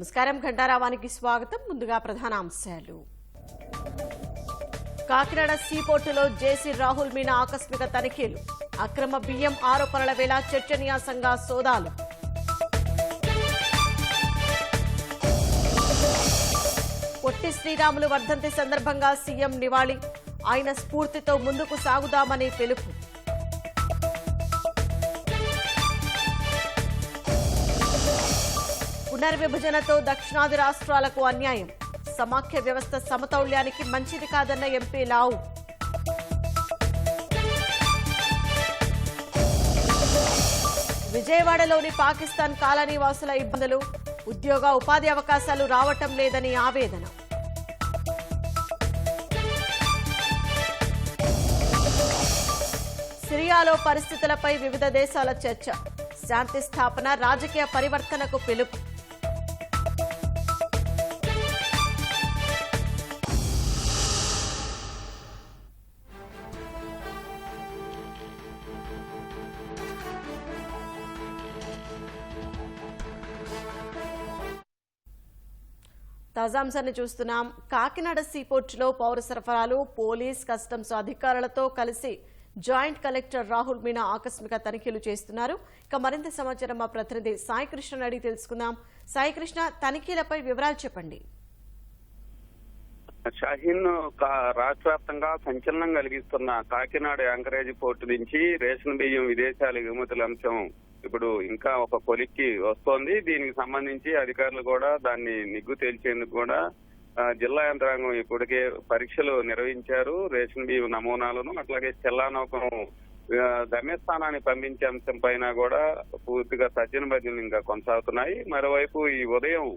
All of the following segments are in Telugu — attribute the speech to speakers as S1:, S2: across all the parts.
S1: నమస్కారం. ఘంటారావానికి స్వాగతం. ముందుగా ప్రధానాంశాలు. కాకినాడ సీపోర్టులో జేసీ రాహుల్ మీనా ఆకస్మిక తనిఖీలు. అక్రమ బియ్యం ఆరోపణల వేళ చర్చనీయాంశంగా సోదాలు. పొట్టి శ్రీరాములు వర్ధంతి సందర్భంగా సీఎం నివాళి. ఆయన స్ఫూర్తితో ముందుకు సాగుదామని పిలుపు. పునర్విభజనతో దక్షిణాది రాష్ట్రాలకు అన్యాయం. సమాఖ్య వ్యవస్థ సమతౌల్యానికి మంచిది కాదన్న ఎంపీ లావు. విజయవాడలోని పాకిస్తాన్ కాలనీ వాసుల ఇబ్బందులు. ఉద్యోగ ఉపాధి అవకాశాలు రావటం లేదని ఆవేదన. సిరియాలో పరిస్థితులపై వివిధ దేశాల చర్చ. శాంతి స్థాపన, రాజకీయ పరివర్తనకు పిలుపు. తాజాంశాన్ని చూస్తున్నాం. కాకినాడ సీపోర్టులో పౌర సరఫరాలు, పోలీస్, కస్టమ్స్ అధికారులతో కలిసి జాయింట్ కలెక్టర్ రాహుల్ మీనా ఆకస్మిక తనిఖీలు చేస్తున్నారు. ఇక మరింత సమాచారం మా ప్రతినిధి సాయి కృష్ణ అడిగి తెలుసుకుందాం. సాయి కృష్ణ, తనిఖీలపై వివరాలు చెప్పండి.
S2: షాహీన్, రాష్ట్ర వ్యాప్తంగా సంచలనం కలిగిస్తున్న కాకినాడ యాంకరేజ్ పోర్టు నుంచి రేషన్ బియ్యం విదేశాల ఎగుమతుల అంశం ఇప్పుడు ఇంకా ఒక కొలిక్కి వస్తోంది. దీనికి సంబంధించి అధికారులు కూడా దాన్ని నిగ్గు తేల్చేందుకు కూడా జిల్లా యంత్రాంగం ఇప్పటికే పరీక్షలు నిర్వహించారు. రేషన్ బియ్యం నమూనాలను, అట్లాగే చెల్లానౌకను గమ్యస్థానాన్ని పంపించే అంశం పైన కూడా పూర్తిగా తర్జన భర్జనలు ఇంకా కొనసాగుతున్నాయి. మరోవైపు ఈ ఉదయం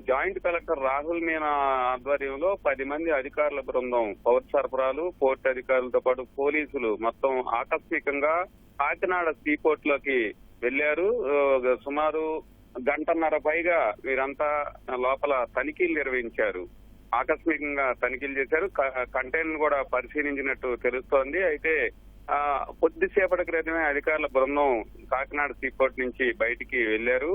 S2: జాయింట్ కలెక్టర్ రాహుల్ మీనా ఆధ్వర్యంలో 10 మంది అధికారుల బృందం, పౌర సరఫరాలు, పోర్టు అధికారులతో పాటు పోలీసులు మొత్తం ఆకస్మికంగా కాకినాడ సీపోర్ట్ లోకి వెళ్లారు. సుమారు గంటన్నర పైగా వీరంతా లోపల తనిఖీలు నిర్వహించారు. ఆకస్మికంగా తనిఖీలు చేశారు. కంటైనర్ కూడా పరిశీలించినట్టు తెలుస్తోంది. అయితే కొద్దిసేపటి క్రితమే అధికారుల బృందం కాకినాడ సీపోర్ట్ నుంచి బయటికి వెళ్లారు.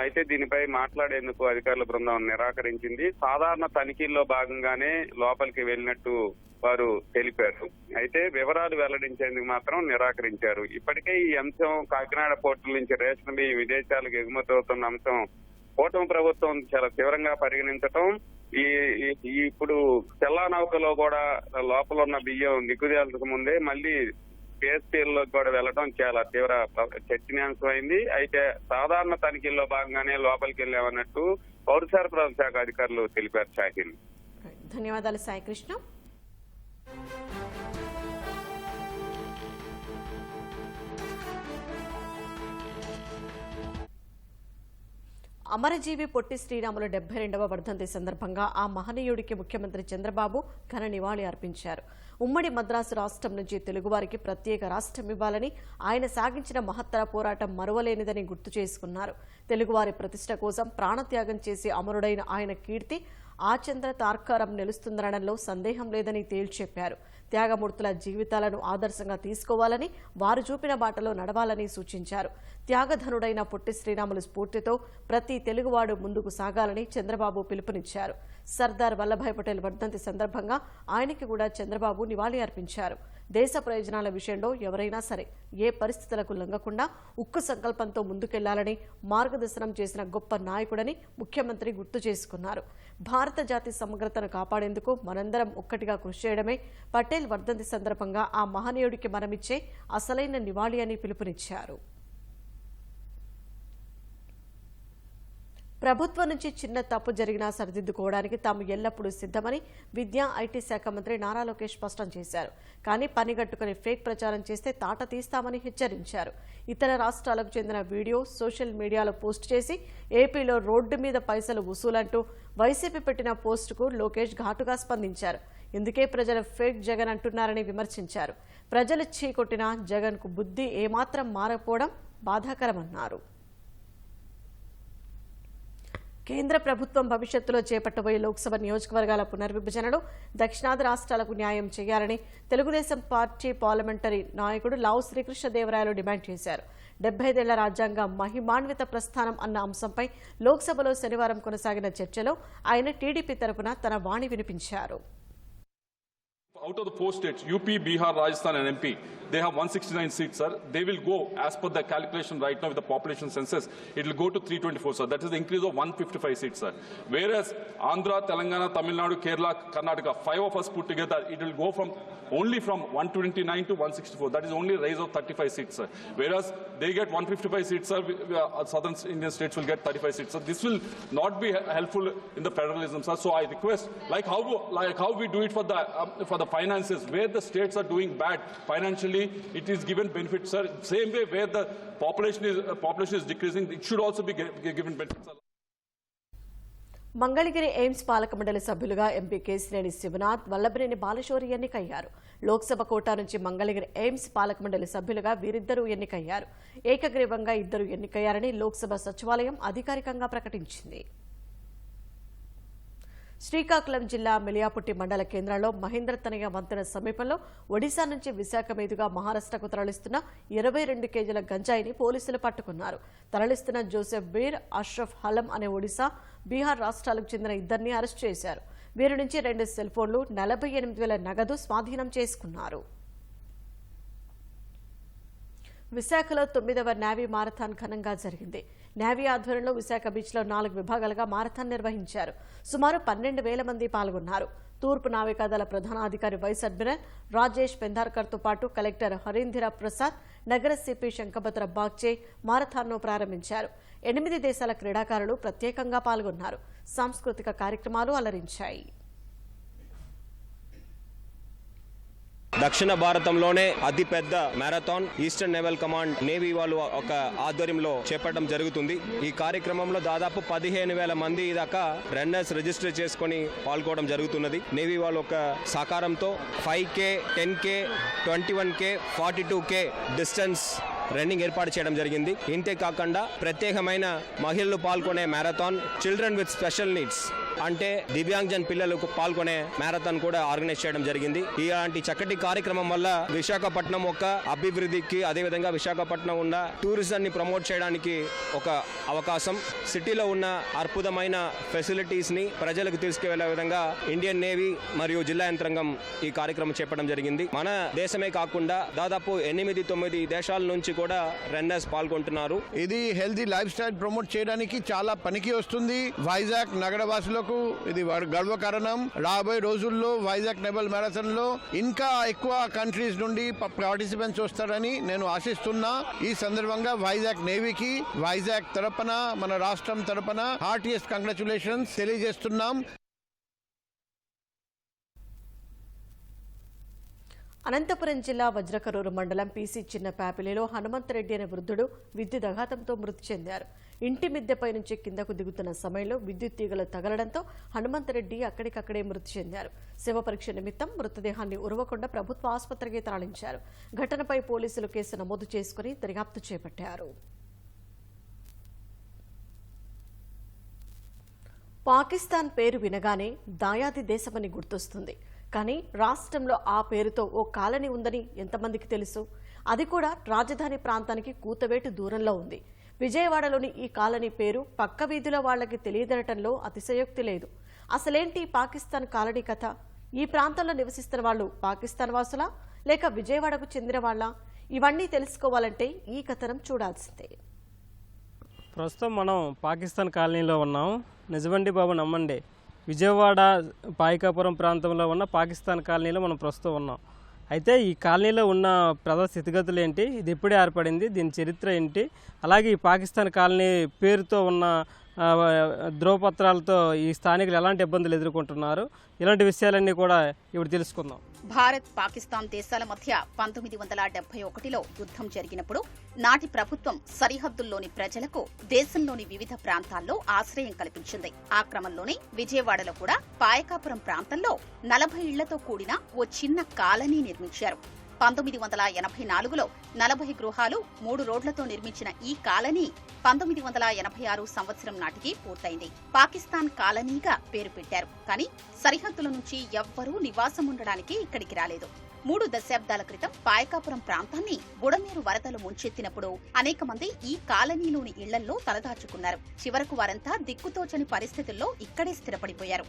S2: అయితే దీనిపై మాట్లాడేందుకు అధికారుల బృందం నిరాకరించింది. సాధారణ తనిఖీల్లో భాగంగానే లోపలికి వెళ్లినట్టు వారు తెలిపారు. అయితే వివరాలు వెల్లడించేందుకు మాత్రం నిరాకరించారు. ఇప్పటికే ఈ అంశం కాకినాడ పోర్టుల నుంచి రేషన్ బియ్యం విదేశాలకు ఎగుమతి అవుతున్న అంశం కూటమి ప్రభుత్వం చాలా తీవ్రంగా పరిగణించటం, ఇప్పుడు చెల్లానౌకలో కూడా లోపల ఉన్న బియ్యం నిగ్గుదేల్చక ముందే మళ్ళీ PSPలో కూడా వెళ్లడం చాలా తీవ్ర చర్చనీయాంశమైంది. అయితే సాధారణ తనిఖీల్లో భాగంగానే లోపలికి వెళ్లామన్నట్టు పౌర సరఫరాల శాఖ అధికారులు తెలిపారు. షాహీన్,
S1: ధన్యవాదాలు సాయి కృష్ణ. అమరజీవి పొట్టి శ్రీరాములు 72వ వర్ధంతి సందర్భంగా ఆ మహనీయుడికి ముఖ్యమంత్రి చంద్రబాబు ఘన నివాళి అర్పించారు. ఉమ్మడి మద్రాసు రాష్ట్రం నుంచి తెలుగువారికి ప్రత్యేక రాష్ట్రం ఇవ్వాలని ఆయన సాగించిన మహత్తర పోరాటం మరువలేనిదని గుర్తు చేసుకున్నారు. తెలుగువారి ప్రతిష్ట కోసం ప్రాణత్యాగం చేసి అమరుడైన ఆయన కీర్తి ఆచంద్ర తార్కారం నిలుస్తుందనడంలో సందేహం లేదని తేల్చెప్పారు. త్యాగమూర్తుల జీవితాలను ఆదర్శంగా తీసుకోవాలని, వారు చూపిన బాటలో నడవాలని సూచించారు. త్యాగధనుడైన పొట్టి శ్రీరాములు స్ఫూర్తితో ప్రతి తెలుగువాడు ముందుకు సాగాలని చంద్రబాబు పిలుపునిచ్చారు. సర్దార్ వల్లభాయ్ పటేల్ వర్ధంతి సందర్భంగా ఆయనకి కూడా చంద్రబాబు నివాళి అర్పించారు. దేశ ప్రయోజనాల విషయంలో ఎవరైనా సరే ఏ పరిస్థితులకు లొంగకుండా ఉక్కు సంకల్పంతో ముందుకెళ్లాలని మార్గదర్శనం చేసిన గొప్ప నాయకుడని ముఖ్యమంత్రి గుర్తు చేసుకున్నారు. భారత జాతి సమగ్రతను కాపాడేందుకు మనందరం ఒక్కటిగా కృషి చేయడమే పటేల్ వర్ధంతి సందర్భంగా ఆ మహనీయుడికి మనమిచ్చే అసలైన నివాళి అని పిలుపునిచ్చారు. ప్రభుత్వం నుంచి చిన్న తప్పు జరిగినా సరిదిద్దుకోవడానికి తాము ఎల్లప్పుడూ సిద్ధమని విద్యా, ఐటీ శాఖ మంత్రి నారా లోకేష్ స్పష్టం చేశారు. కానీ పనిగట్టుకుని ఫేక్ ప్రచారం చేస్తే తాట తీస్తామని హెచ్చరించారు. ఇతర రాష్ట్రాలకు చెందిన వీడియో సోషల్ మీడియాలో పోస్ట్ చేసి ఏపీలో రోడ్డు మీద పైసలు వసూలంటూ వైసీపీ పెట్టిన పోస్టుకు లోకేష్ ఘాటుగా స్పందించారు. ఇందుకే ప్రజలు ఫేక్ జగన్ అంటున్నారని విమర్శించారు. ప్రజలు చీకొట్టినా జగన్కు బుద్ధి ఏమాత్రం మారకపోవడం బాధాకరమన్నారు. కేంద్ర ప్రభుత్వం భవిష్యత్తులో చేపట్టబోయే లోక్సభ నియోజకవర్గాల పునర్విభజనలో దక్షిణాది రాష్ట్రాలకు న్యాయం చేయాలని తెలుగుదేశం పార్టీ పార్లమెంటరీ నాయకుడు లావు శ్రీకృష్ణదేవరాయలు డిమాండ్ చేశారు. 75 రాజ్యాంగ మహిమాన్విత ప్రస్థానం అన్న అంశంపై లోక్సభలో శనివారం కొనసాగిన చర్చలో ఆయన టీడీపీ తరపున తన వాణి వినిపించారు.
S3: Out of the 4 states, UP, Bihar, Rajasthan and MP, they have 169 seats, sir. They will go, as per the calculation right now with the population census, it will go to 324, sir. That is the increase of 155 seats, sir. Whereas Andhra, Telangana, Tamil Nadu, Kerala, Karnataka, 5 of us put together, it will go only from 129 to 164. That is only a raise of 35 seats, sir. Whereas they get 155 seats, sir. Southern Indian states will get 35 seats. So this will not be helpful in the federalism, sir. So I request, like how we do it for the finances, where the states are doing bad financially, it is given benefits, sir. Same way where the population is decreasing, it should also be given benefits, sir.
S1: Mangalagiri AIIMS పాలక మండలి సభ్యులుగా ఎంపీ కేశినేని శివనాథ్, వల్లభనేని బాలశౌరి ఎన్నికయ్యారు. లోక్సభ కోటా నుంచి మంగళగిరి ఎయిమ్స్ పాలక మండలి సభ్యులుగా వీరిద్దరూ ఎన్నికయ్యారు. ఏకగ్రీవంగా ఇద్దరు ఎన్నికయ్యారని లోక్సభ సచివాలయం అధికారికంగా ప్రకటించింది. శ్రీకాకుళం జిల్లా మెలియాపుట్టి మండల కేంద్రంలో మహేంద్రతనయ వంతెన సమీపంలో ఒడిశా నుంచి విశాఖ మీదుగా మహారాష్ట్రకు తరలిస్తున్న 22 కేజీల గంజాయిని పోలీసులు పట్టుకున్నారు. తరలిస్తున్న జోసెఫ్ బీర్, అష్రఫ్ హలం అనే ఒడిశా, బీహార్ రాష్ట్రాలకు చెందిన ఇద్దరిని అరెస్టు చేశారు. వీరి నుంచి 2 సెల్ ఫోన్లు, 48,000 నగదు స్వాధీనం చేసుకున్నారు. విశాఖలో 9వ నేవీ మారథాన్ ఘనంగా జరిగింది. నేవీ ఆధ్వర్యంలో విశాఖ బీచ్లో 4 విభాగాలుగా మారథాన్ నిర్వహించారు. సుమారు 12,000 మంది పాల్గొన్నారు. తూర్పు నావికాదళ ప్రధానాధికారి వైస్ అడ్మిరల్ రాజేష్ పెందార్కర్తో పాటు కలెక్టర్ హరీంధిర ప్రసాద్, నగర సిపి శంఖభద్ర బాగ్చే మారథాన్ను ప్రారంభించారు. 8 దేశాల క్రీడాకారులు ప్రత్యేకంగా పాల్గొన్నారు. సాంస్కృతిక కార్యక్రమాలు అలరించాయి.
S4: దక్షిణ భారతంలోనే అతిపెద్ద marathon eastern naval command navy వాళ్ళు ఒక ఆధ్వర్యంలో చేపట్టడం జరుగుతుంది. ఈ కార్యక్రమంలో దాదాపు 15,000 మంది దాకా రన్నర్స్ రిజిస్టర్ చేసుకుని పాల్గొనడం జరుగుతున్నది. నేవీ వాళ్ళు ఒక సహకారంతో 5K, 10K, 21K, 42K distance running ఏర్పాటు చేయడం జరిగింది. ఇంతే కాకుండా ప్రత్యేకమైన మహిళలు పాల్గొనే marathon, children with special needs అంటే దివ్యాంగజన్ పిల్లలకు పాల్గొనే మ్యారథాన్ కూడా ఆర్గనైజ్ చేయడం జరిగింది. ఇలాంటి చక్కటి కార్యక్రమం వల్ల విశాఖపట్నం ఒక అభివృద్ధికి, అదేవిధంగా విశాఖపట్నం ఉన్న టూరిజాన్ని ప్రమోట్ చేయడానికి ఒక అవకాశం, సిటీలో ఉన్న అద్భుతమైన ఫెసిలిటీస్ ని ప్రజలకు తీసుకువెళ్లే విధంగా ఇండియన్ నేవీ మరియు జిల్లా యంత్రాంగం ఈ కార్యక్రమం చేపట్టడం జరిగింది. మన దేశమే కాకుండా దాదాపు 8-9 దేశాల నుంచి కూడా రన్నర్స్ పాల్గొంటున్నారు.
S5: ఇది హెల్తీ లైఫ్ స్టైల్ ప్రమోట్ చేయడానికి చాలా పనికి వస్తుంది. వైజాగ్ నగరవాసులకు ఇది గర్వకారణం. రాబోయే రోజుల్లో వైజాగ్ నేవల్ మ్యారథాన్ లో ఇంకా ఎక్కువ కంట్రీస్ నుండి పార్టిసిపెంట్స్ వస్తారని నేను ఆశిస్తున్నా. ఈ సందర్భంగా వైజాగ్ నేవీకి వైజాగ్ తరపున, మన రాష్ట్రం తరపున హార్టియెస్ట్ కంగ్రాచులేషన్స్ తెలియజేస్తున్నాం.
S1: అనంతపురం జిల్లా వజ్రకరూరు మండలం పీసీ చిన్న ప్యాపిలిలో హనుమంతరెడ్డి అనే వృద్ధుడు విద్యుదాఘాతంతో మృతి చెందారు. ఇంటి మిద్దెపై నుంచి కిందకు దిగుతున్న సమయంలో విద్యుత్ తీగలు తగలడంతో హనుమంతరెడ్డి అక్కడికక్కడే మృతి చెందారు. శవ పరీక్ష నిమిత్తం మృతదేహాన్ని ఉరవకొండ ప్రభుత్వ ఆసుపత్రికి తరలించారు. ఘటనపై పోలీసులు కేసు నమోదు చేసుకుని దర్యాప్తు చేపట్టారు. పాకిస్తాన్ పేరు వినగానే దాయాది దేశమని గుర్తొస్తుంది. కానీ రాష్ట్రంలో ఆ పేరుతో ఓ కాలనీ ఉందని ఎంతమందికి తెలుసు? అది కూడా రాజధాని ప్రాంతానికి కూతవేటు దూరంలో ఉంది. విజయవాడలోని ఈ కాలనీ పేరు పక్క వీధిలో వాళ్లకి తెలియదనటంలో అతిశయోక్తి లేదు. అసలేంటి పాకిస్తాన్ కాలనీ కథ? ఈ ప్రాంతంలో నివసిస్తున్న వాళ్ళు పాకిస్తాన్ వాసులా లేక విజయవాడకు చెందిన వాళ్ళ? ఇవన్నీ తెలుసుకోవాలంటే ఈ కథనం చూడాల్సిందే.
S6: ప్రస్తుతం మనం పాకిస్తాన్ కాలనీలో ఉన్నాం. నిజమండి బాబు, నమ్మండి. విజయవాడ పాయికాపురం ప్రాంతంలో ఉన్న పాకిస్తాన్ కాలనీలో మనం ప్రస్తుతం ఉన్నాం. అయితే ఈ కాలనీలో ఉన్న ప్రజా స్థితిగతులు ఏంటి, ఇది ఎప్పుడే ఏర్పడింది, దీని చరిత్ర ఏంటి, అలాగే ఈ పాకిస్తాన్ కాలనీ పేరుతో ఉన్న ధ్రువపత్రాలతో ఈ స్థానికులు ఎలాంటి ఇబ్బందులు ఎదుర్కొంటున్నారు, ఇలాంటి విషయాలన్నీ కూడా ఇప్పుడు తెలుసుకుందాం.
S7: భారత్, పాకిస్తాన్ దేశాల మధ్య 1971లో యుద్ధం జరిగినప్పుడు నాటి ప్రభుత్వం సరిహద్దుల్లోని ప్రజలకు దేశంలోని వివిధ ప్రాంతాల్లో ఆశ్రయం కల్పించింది. ఆ క్రమంలోనే విజయవాడలో కూడా పాయకాపురం ప్రాంతంలో 40 ఇళ్లతో కూడిన ఓ చిన్న కాలనీ నిర్మించారు. 1984లో 40 గృహాలు 3 రోడ్లతో నిర్మించిన ఈ కాలనీ 1986 సంవత్సరం నాటికి పూర్తయింది. పాకిస్తాన్ కాలనీగా పేరు పెట్టారు. కానీ సరిహద్దుల నుంచి ఎవ్వరూ నివాసం ఉండడానికి ఇక్కడికి రాలేదు. 3 దశాబ్దాల క్రితం పాయకాపురం ప్రాంతాన్ని బుడమేరు వరదలు ముంచెత్తినప్పుడు అనేక మంది ఈ కాలనీలోని ఇళ్లల్లో తలదాచుకున్నారు. చివరకు వారంతా దిక్కుతోచని పరిస్థితుల్లో ఇక్కడే స్థిరపడిపోయారు.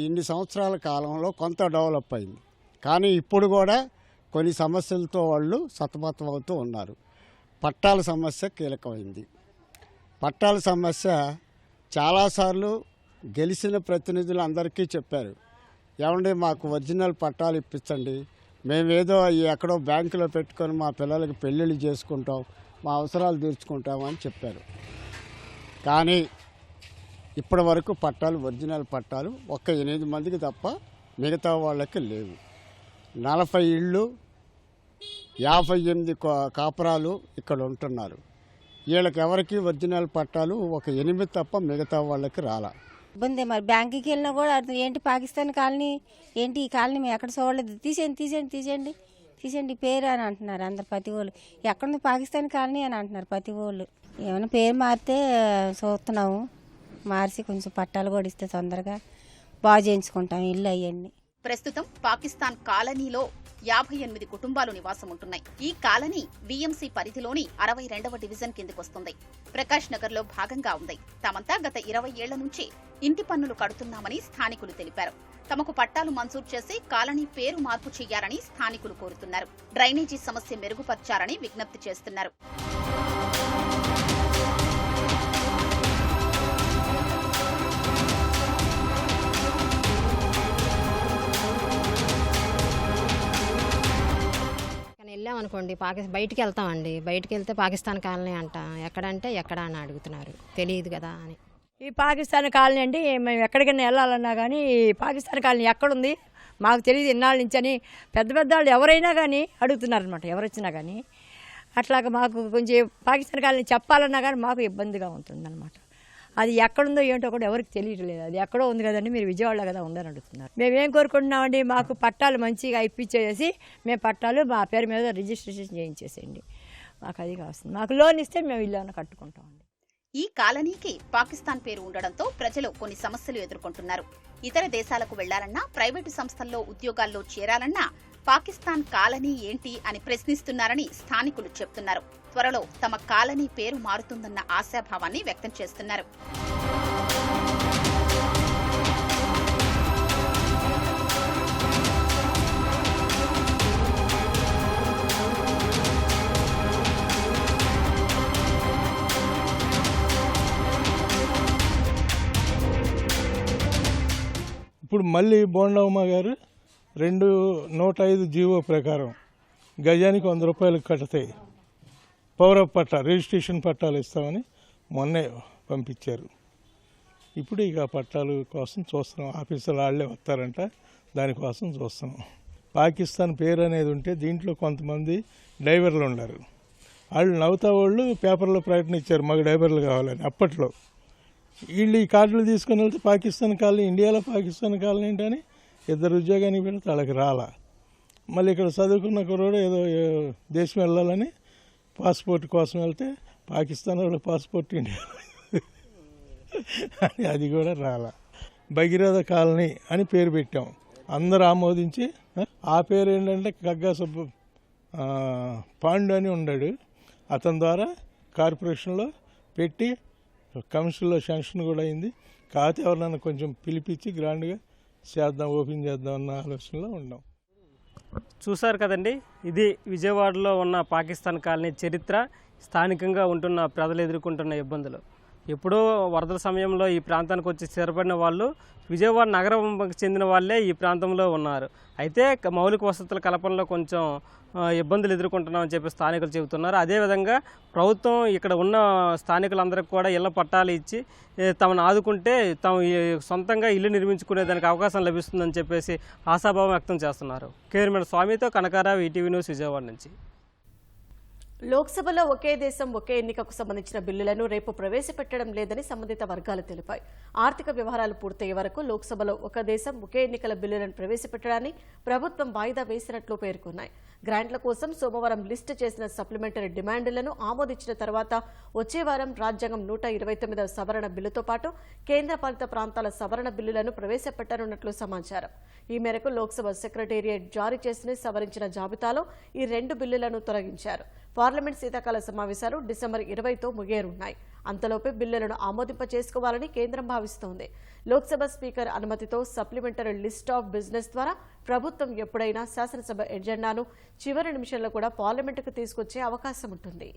S8: ఇన్ని సంవత్సరాల కాలంలో కొంత డెవలప్ అయింది, కానీ ఇప్పుడు కూడా కొన్ని సమస్యలతో వాళ్ళు సతమతం అవుతూ ఉన్నారు. పట్టాల సమస్య కీలకమైంది. పట్టాల సమస్య చాలాసార్లు గెలిచిన ప్రతినిధులు అందరికీ చెప్పారు, ఏమంటే మాకు ఒరిజినల్ పట్టాలు ఇప్పించండి, మేమేదో ఎక్కడో బ్యాంకులో పెట్టుకొని మా పిల్లలకి పెళ్ళిళ్ళు చేసుకుంటాం, మా అవసరాలు తీర్చుకుంటాం అని చెప్పారు. కానీ ఇప్పటి వరకు పట్టాలు, ఒరిజినల్ పట్టాలు 8 మందికి తప్ప మిగతా వాళ్ళకి లేవు. 40 ఇళ్ళు, 58 కాపురాలు ఇక్కడ ఉంటున్నారు. వీళ్ళకి ఎవరికి ఒరిజినల్ పట్టాలు 8 తప్ప మిగతా వాళ్ళకి రాలా.
S9: ఇబ్బంది. మరి బ్యాంకుకి వెళ్ళినా కూడా ఏంటి పాకిస్తాన్ కాలనీ, ఏంటి ఈ కాలనీ మేము ఎక్కడ చూడలేదు, తీసేయండి పేరు అని అంటున్నారు అందరు, ప్రతి వాళ్ళు. ఎక్కడుంది పాకిస్తాన్ కాలనీ అని అంటున్నారు ప్రతి వాళ్ళు. ఏమైనా పేరు మారితే చూస్తున్నాము, మార్చి కొంచెం పట్టాలు కూడా ఇస్తే తొందరగా బాగు చేయించుకుంటాం ఇల్లు అవన్నీ.
S7: ప్రస్తుతం పాకిస్తాన్ కాలనీలో 58 కుటుంబాలు నివాసం ఉంటున్నాయి. ఈ కాలనీ వీఎంసీ పరిధిలోని 62వ డివిజన్ కిందకొస్తుంది. ప్రకాష్ నగర్ లో భాగంగా ఉంది. తమంతా గత 20 ఏళ్ల నుంచి ఇంటి పన్నులు కడుతున్నామని స్థానికులు తెలిపారు. తమకు పట్టాలు మంజూరు చేసి కాలనీ పేరు మార్పు చేయాలని స్థానికులు కోరుతున్నారు. డ్రైనేజీ సమస్య మెరుగుపర్చాలని విజ్ఞప్తి చేస్తున్నారు.
S10: వెళ్ళామనుకోండి, బయటికి వెళ్తామండి, బయటికి వెళ్తే పాకిస్తాన్ కాలనీ అంట, ఎక్కడంటే ఎక్కడ అని అడుగుతున్నారు, తెలియదు కదా అని.
S11: ఈ పాకిస్తాన్ కాలనీ అండి, మేము ఎక్కడికైనా వెళ్ళాలన్నా కానీ పాకిస్తాన్ కాలనీ ఎక్కడుంది మాకు తెలియదు ఇన్నాళ్ళ నుంచి అని పెద్ద వాళ్ళు ఎవరైనా కానీ అడుగుతున్నారనమాట, ఎవరు వచ్చినా కానీ. అట్లాగా మాకు కొంచెం పాకిస్తాన్ కాలనీ చెప్పాలన్నా కానీ మాకు ఇబ్బందిగా ఉంటుందన్నమాట. అది ఎక్కడుందో ఏంటో కూడా ఎవరికి తెలియట్లేదు. అది ఎక్కడో ఉంది కదండి, మీరు విజయవాడలో కదా ఉందని అడుగుతున్నారు. మేమేం కోరుకుంటున్నామండి, మాకు పట్టాలు మంచిగా ఇప్పించేసి మేము పట్టాలు మా పేరు మీద రిజిస్ట్రేషన్ చేయించేసేయండి, మాకు అది కావాల్సింది. మాకు లోన్ ఇస్తే మేము ఇల్లు ఏమైనా కట్టుకుంటామండి.
S7: ఈ కాలనీకి పాకిస్తాన్ పేరు ఉండడంతో ప్రజలు కొన్ని సమస్యలు ఎదుర్కొంటున్నారు. ఇతర దేశాలకు వెళ్లాలన్నా, ప్రైవేటు సంస్థల్లో ఉద్యోగాల్లో చేరాలన్నా పాకిస్తాన్ కాలనీ ఏంటి అని ప్రశ్నిస్తున్నారని స్థానికులు చెప్తున్నారు. త్వరలో తమ కాలనీ పేరు మారుతుందన్న ఆశాభావాన్ని వ్యక్తం చేస్తున్నారు.
S12: ఇప్పుడు మళ్ళీ బోండమ్మ గారు 205 జీవో ప్రకారం గజానికి 100 రూపాయలు కడితే పౌర పట్టా, రిజిస్ట్రేషన్ పట్టాలు ఇస్తామని మొన్నే పంపించారు. ఇప్పుడు ఇక పట్టాలు కోసం చూస్తున్నాం. ఆఫీసులు వాళ్ళే వస్తారంట, దానికోసం చూస్తున్నాం. పాకిస్తాన్ పేరు అనేది ఉంటే దీంట్లో కొంతమంది డ్రైవర్లు ఉన్నారు. వాళ్ళు నవ్వుతా వాళ్ళు పేపర్లో ప్రకటన ఇచ్చారు మాకు డ్రైవర్లు కావాలని. అప్పట్లో వీళ్ళు ఈ కార్డులు తీసుకుని వెళ్తే పాకిస్తాన్ కాలనీ, ఇండియాలో పాకిస్తాన్ కాలనీ ఏంటని 2 ఉద్యోగానికి పెడితే వాళ్ళకి రాలా. మళ్ళీ ఇక్కడ చదువుకున్న కుర్రోడు ఏదో దేశం వెళ్ళాలని పాస్పోర్ట్ కోసం వెళ్తే పాకిస్తాన్ వాళ్ళ పాస్పోర్ట్ ఇండియా అని అది కూడా రాలా. భగీరథ కాలనీ అని పేరు పెట్టాం, అందరూ ఆమోదించి. ఆ పేరు ఏంటంటే గగ్గా సుబ్బ పాండు అని ఉన్నాడు, అతని ద్వారా కార్పొరేషన్లో పెట్టి కమిషన్లో శాంక్షన్ కూడా అయింది. కాకపోతే ఎవరినైనా కొంచెం పిలిపించి గ్రాండ్గా చేద్దాం, ఓపెన్ చేద్దాం అన్న ఆలోచనలో ఉన్నాం.
S6: చూశారు కదండి, ఇది విజయవాడలో ఉన్న పాకిస్తాన్ కాలనీ చరిత్ర, స్థానికంగా ఉంటున్న ప్రజలు ఎదుర్కొంటున్న ఇబ్బందులు. ఎప్పుడో వరదల సమయంలో ఈ ప్రాంతానికి వచ్చి స్థిరపడిన వాళ్ళు విజయవాడ నగరంకి చెందిన వాళ్ళే ఈ ప్రాంతంలో ఉన్నారు. అయితే మౌలిక వసతుల కల్పనలో కొంచెం ఇబ్బందులు ఎదుర్కొంటున్నామని చెప్పి స్థానికులు చెబుతున్నారు. అదేవిధంగా ప్రభుత్వం ఇక్కడ ఉన్న స్థానికులందరికీ కూడా ఇళ్ల పట్టాలు ఇచ్చి తమను ఆదుకుంటే తాము సొంతంగా ఇల్లు నిర్మించుకునేదానికి అవకాశం లభిస్తుందని చెప్పేసి ఆశాభావం వ్యక్తం చేస్తున్నారు. కెమెరామెన్ స్వామితో కనకారావు, ఈటీవీ న్యూస్, విజయవాడ నుంచి.
S1: లోక్సభలో ఒకే దేశం ఒకే ఎన్నికకు సంబంధించిన బిల్లులను రేపు ప్రవేశపెట్టడం లేదని సంబంధిత వర్గాలు తెలిపాయి. ఆర్థిక వ్యవహారాలు పూర్తయ్యే వరకు లోక్సభలో ఒక దేశం ఒకే ఎన్నికల బిల్లులను ప్రవేశపెట్టడాన్ని ప్రభుత్వం వాయిదా వేసినట్లు పేర్కొన్నాయి. గ్రాంట్ల కోసం సోమవారం లిస్టు చేసిన సప్లిమెంటరీ డిమాండ్లను ఆమోదించిన తర్వాత వచ్చే వారం రాజ్యాంగం 129వ సవరణ బిల్లుతో పాటు కేంద్రపాలిత ప్రాంతాల సవరణ బిల్లులను ప్రవేశపెట్టనున్నట్లు సమాచారం. ఈ మేరకు లోక్సభ సెక్రటేరియట్ జారీ చేసిన సవరించిన జాబితాలో ఈ 2 బిల్లులను తొలగించారు. పార్లమెంట్ శీతాకాల సమావేశాలు డిసెంబర్ 20తో ముగియనున్నాయి. అంతలోపే బిల్లులను ఆమోదింప చేసుకోవాలని కేంద్రం భావిస్తోంది. లోక్సభ స్పీకర్ అనుమతితో సప్లిమెంటరీ లిస్ట్ ఆఫ్ బిజినెస్ ద్వారా ప్రభుత్వం ఎప్పుడైనా శాసనసభ ఎజెండాను చివరి నిమిషంలో కూడా పార్లమెంటుకు తీసుకొచ్చే అవకాశం ఉంటుంది.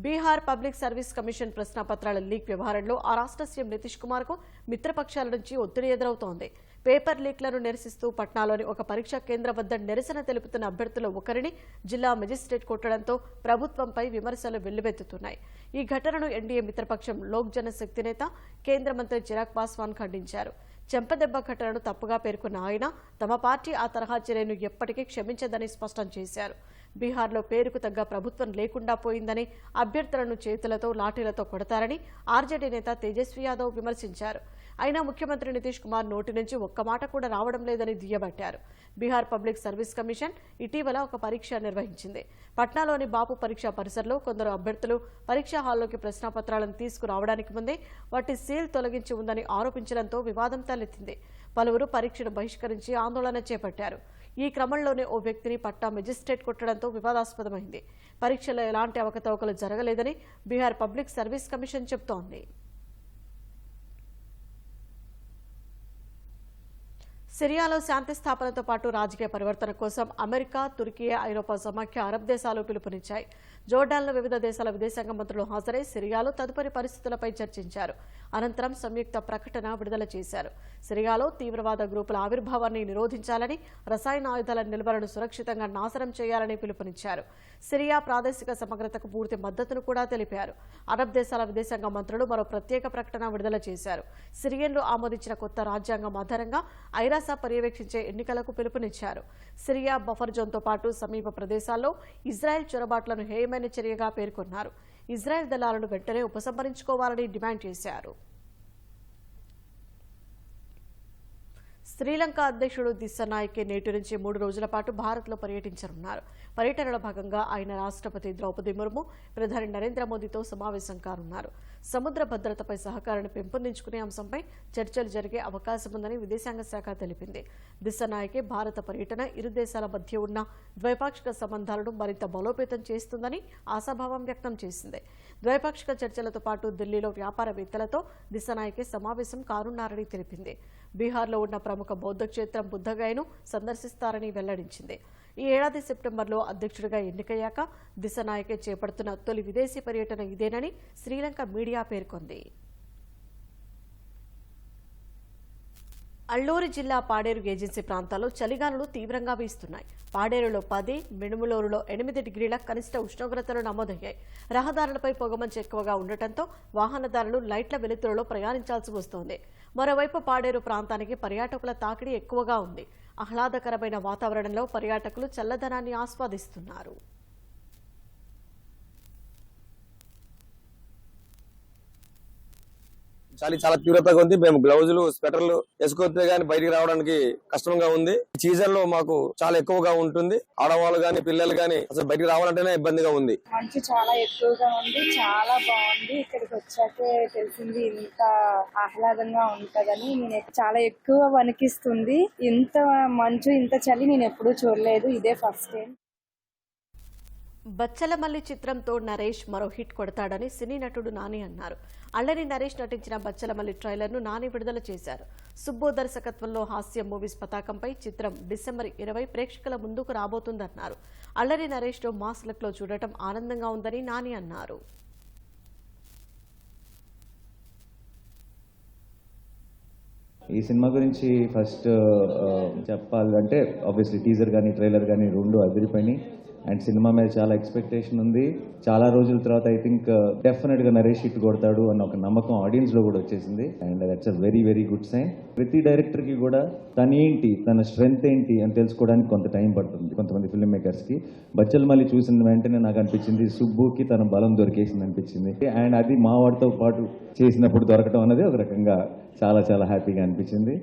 S1: బీహార్ పబ్లిక్ సర్వీస్ కమిషన్ ప్రశ్నాపత్రాల లీక్ వ్యవహారంలో ఆ రాష్ట్ర సీఎం నితీష్ కుమార్ కు మిత్రపక్షాల నుంచి ఒత్తిడి ఎదురవుతోంది. పేపర్ లీక్లను నిరసిస్తూ పట్నాలోని ఒక పరీక్షా కేంద్రం వద్ద నిరసన తెలుపుతున్న అభ్యర్థుల ఒకరిని జిల్లా మెజిస్ట్రేట్ కొట్టడంతో ప్రభుత్వంపై విమర్శలు వెల్లువెత్తుతున్నాయి. ఈ ఘటనను ఎన్డీఏ మిత్రపక్షం లోక్ జనశక్తి నేత కేంద్ర మంత్రి చిరాగ్ పాస్వాన్ ఖండించారు. చెంపదెబ్బ ఘటనను తప్పుగా పేర్కొన్న ఆయన తమ పార్టీ ఆ తరహా చర్యను ఎప్పటికీ క్షమించదని స్పష్టం చేశారు. బీహార్లో పేరుకు తగ్గ ప్రభుత్వం లేకుండా పోయిందని, అభ్యర్థులను చేతులతో లాఠీలతో కొడతారని ఆర్జేడీ నేత తేజస్వి యాదవ్ విమర్శించారు. అయినా ముఖ్యమంత్రి నితీష్ కుమార్ నోటి నుంచి ఒక్క మాట కూడా రావడం లేదని దుయ్యబట్టారు. బీహార్ పబ్లిక్ సర్వీస్ కమిషన్ ఇటీవల ఒక పరీక్ష నిర్వహించింది. పట్నాలోని బాపు పరీక్షా పరిసరలో కొందరు అభ్యర్థులు పరీక్షా హాల్లోకి ప్రశ్నాపత్రాలను తీసుకురావడానికి ముందే వాటి సీల్ తొలగించి ఉందని ఆరోపించడంతో వివాదం తలెత్తింది. పలువురు పరీక్షను బహిష్కరించి ఆందోళన చేపట్టారు. ఈ క్రమంలోనే ఓ వ్యక్తిని పట్టా మెజిస్ట్రేట్ కొట్టడంతో వివాదాస్పదమైంది. పరీక్షలో ఎలాంటి అవకతవకలు జరగలేదని బీహార్ పబ్లిక్ సర్వీస్ కమిషన్ చెబుతోంది. సిరియాలో శాంతి స్థాపనతో పాటు రాజకీయ పరివర్తన కోసం అమెరికా, తుర్కీ, ఐరోపా సమాఖ్య, అరబ్ దేశాలు పిలుపునిచ్చాయి. జోర్డాన్లో వివిధ దేశాల విదేశాంగ మంత్రులు హాజరై సిరియాలో తదుపరి పరిస్థితులపై చర్చించారు. అనంతరం సంయుక్త ప్రకటన విడుదల చేశారు. సిరియాలో తీవ్రవాద గ్రూపుల ఆవిర్భావాన్ని నిరోధించాలని, రసాయన ఆయుధాల నిల్వలను సురక్షితంగా నాశనం చేయాలని పిలుపునిచ్చారు. సిరియా ప్రాదేశిక సమగ్రతకు పూర్తి మద్దతును కూడా తెలిపారు. అరబ్ దేశాల విదేశాంగ మంత్రులు మరో ప్రత్యేక ప్రకటన విడుదల చేశారు. సిరియన్లు ఆమోదించిన కొత్త రాజ్యాంగం ఆధారంగా ఐరాస పర్యవేక్షించే ఎన్నికలకు పిలుపునిచ్చారు. సిరియా బఫర్ జోన్తో పాటు సమీప ప్రదేశాల్లో ఇజ్రాయెల్ చొరబాట్లను హేయమైన చర్యగా పేర్కొన్నారు. ఇజ్రాయెల్ దళాలను వెంటనే ఉపసంహరించుకోవాలని డిమాండ్ చేశారు. శ్రీలంక అధ్యక్షుడు దిస్సనాయకే నేటి నుంచి 3 రోజుల పాటు భారత్లో పర్యటించనున్నారు. పర్యటనలో భాగంగా ఆయన రాష్ట్రపతి ద్రౌపది ముర్ము, ప్రధాని నరేంద్ర మోదీతో సమావేశం కానున్నారు. సముద్ర భద్రతపై సహకారాన్ని పెంపొందించుకునే అంశంపై చర్చలు జరిగే అవకాశం ఉందని విదేశాంగ శాఖ తెలిపింది. దిస్సనాయకే భారత పర్యటన ఇరు దేశాల మధ్య ఉన్న ద్వైపాక్షిక సంబంధాలను మరింత బలోపేతం చేస్తుందని ఆశాభావం వ్యక్తం చేసింది. ద్వైపాక్షిక చర్చలతో పాటు ఢిల్లీలో వ్యాపారవేత్తలతో దిస్సనాయకే సమావేశం కానున్నారని తెలిపింది. బీహార్లో ఉన్న ప్రముఖ బౌద్ధ క్షేత్రం బుద్ధగయను సందర్శిస్తారని వెల్లడించింది. ఈ ఏడాది సెప్టెంబర్లో అధ్యక్షుడిగా ఎన్నికయ్యాక దిస్సనాయకే చేపడుతున్న తొలి విదేశీ పర్యటన ఇదేనని శ్రీలంక మీడియా పేర్కొంది. అల్లూరు జిల్లా పాడేరు ఏజెన్సీ ప్రాంతాల్లో చలిగాలులు తీవ్రంగా వీస్తున్నాయి. పాడేరులో 10, మినుములూరులో 8 డిగ్రీల కనిష్ట ఉష్ణోగ్రతలు నమోదయ్యాయి. రహదారులపై పొగమంచు ఎక్కువగా ఉండటంతో వాహనదారులు లైట్ల వెలుతురులో ప్రయాణించాల్సి వస్తోంది. మరోవైపు పాడేరు ప్రాంతానికి పర్యాటకుల తాకిడి ఎక్కువగా ఉంది. ఆహ్లాదకరమైన వాతావరణంలో పర్యాటకులు చల్లదనాన్ని ఆస్వాదిస్తున్నారు.
S13: చాలా తీవ్రతగా ఉంది. మేము గ్లౌజులు, స్వెటర్లు వేసుకొస్తే గానీ బయటికి రావడానికి కష్టంగా ఉంది. సీజన్ లో మాకు చాలా ఎక్కువగా ఉంటుంది. ఆడవాళ్ళు గాని, పిల్లలు గాని అసలు బయటికి రావాలంటేనే ఇబ్బందిగా ఉంది.
S14: మంచు చాలా ఎక్కువగా ఉంది. చాలా బాగుంది. ఇక్కడికి వచ్చాకే తెలిసింది ఇంత ఆహ్లాదంగా ఉంటదని. నేను చాలా ఎక్కువ వణికిస్తుంది. ఇంత మంచు, ఇంత చలి నేను ఎప్పుడూ చూడలేదు. ఇదే ఫస్ట్ టైం.
S1: బచ్చలమల్లి చిత్రంతో నరేష్ మరో హిట్ కొడతాడని సినీ నటుడు నాని అన్నారు. అల్లరి నరేష్ నటించిన బచ్చలమల్లి ట్రైలర్ను నాని విడుదల చేశారు. సుబ్బు దర్శకత్వంలో హాస్య మూవీస్ పతాకంపై చిత్రం డిసెంబర్ 20 ప్రేక్షకుల ముందుకు రాబోతుందన్నారు. అల్లరి నరేష్ను మాస్ లుక్ లో చూడటం ఆనందంగా ఉందని నాని అన్నారు.
S15: ఈ సినిమా గురించి ఫస్ట్ చెప్పాలంటే ఆబ్వియస్లీ టీజర్ కానీ ట్రైలర్ కానీ 2 అదిరిపోయినాయి. అండ్ సినిమా మీద చాలా ఎక్స్పెక్టేషన్ ఉంది. చాలా రోజుల తర్వాత ఐ థింక్ డెఫినెట్గా నరేష్ హిట్ కొడతాడు అన్న ఒక నమ్మకం ఆడియన్స్లో కూడా వచ్చేసింది. And that's a very very good sign. ప్రతి డైరెక్టర్కి కూడా తనేంటి, తన స్ట్రెంగ్త్ ఏంటి అని తెలుసుకోవడానికి కొంత టైం పడుతుంది కొంతమంది ఫిల్మ్ మేకర్స్కి. బచ్చల్ మళ్ళీ చూసిన వెంటనే నాకు అనిపించింది సుబ్బుకి తన బలం దొరికేసింది అనిపించింది. అండ్ అది మా వాడితో పాటు చేసినప్పుడు దొరకడం అనేది ఒక రకంగా చాలా చాలా హ్యాపీగా అనిపించింది.